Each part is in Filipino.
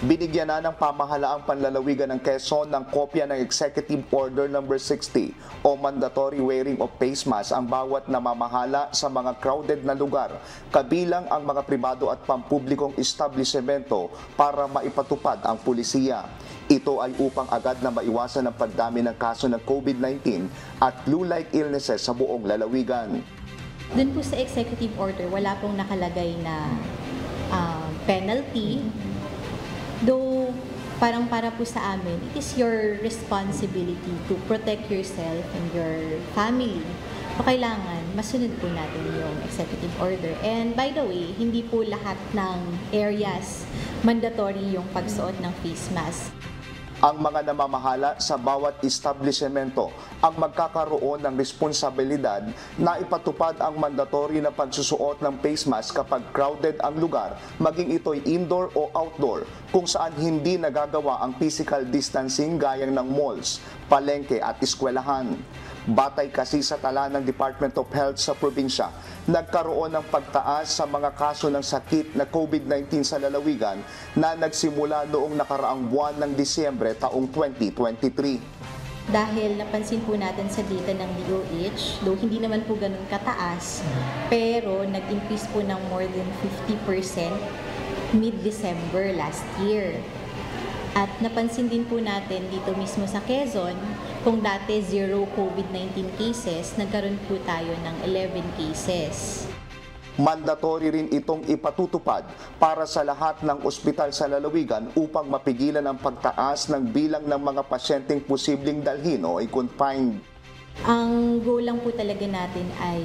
Binigyan na ng pamahalaang panlalawigan ng Quezon ng kopya ng Executive Order No. 60 o mandatory wearing of face mask ang bawat namamahala sa mga crowded na lugar, kabilang ang mga pribado at pampublikong establishmento para maipatupad ang pulisiya. Ito ay upang agad na maiwasan ang pagdami ng kaso ng COVID-19 at flu-like illnesses sa buong lalawigan. Doon po sa executive order, wala pong nakalagay na penalty. Though, parang para po sa amin, it is your responsibility to protect yourself and your family. So, kailangan masunod po natin yung executive order. And by the way, hindi po lahat ng areas mandatory yung pagsuot ng face mask. Ang mga namamahala sa bawat establishmento ang magkakaroon ng responsibilidad na ipatupad ang mandatory na pagsusuot ng face mask kapag crowded ang lugar, maging ito'y indoor o outdoor, kung saan hindi nagagawa ang physical distancing gaya ng malls, palengke at eskwelahan. Batay kasi sa tala ng Department of Health sa probinsya, nagkaroon ng pagtaas sa mga kaso ng sakit na COVID-19 sa lalawigan na nagsimula noong nakaraang buwan ng Disyembre taong 2023. Dahil napansin po natin sa data ng DOH, though hindi naman po ganun kataas, pero nag-increase po ng more than 50% mid-December last year. At napansin din po natin dito mismo sa Quezon, kung dati 0 COVID-19 cases, nagkaroon po tayo ng 11 cases. Mandatory rin itong ipatutupad para sa lahat ng ospital sa lalawigan upang mapigilan ang pagtaas ng bilang ng mga pasyenteng posibleng dalhin o i-confined. Ang goal lang po talaga natin ay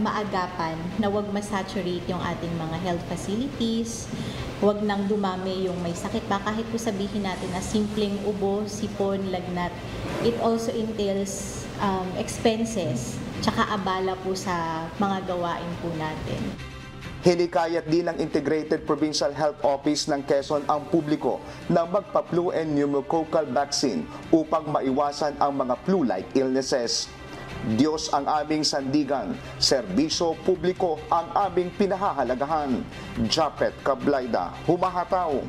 maagapan na wag masaturate yung ating mga health facilities, wag nang dumami yung may sakit pa. Kahit po sabihin natin na simpleng ubo, sipon, lagnat, it also entails expenses, tsaka abala po sa mga gawain po natin. Hinikayat din ng Integrated Provincial Health Office ng Quezon ang publiko na magpa-flu and pneumococcal vaccine upang maiwasan ang mga flu-like illnesses. Diyos ang aming sandigan, serbisyo publiko ang aming pinahahalagahan. Japet Cablaida, humahataw.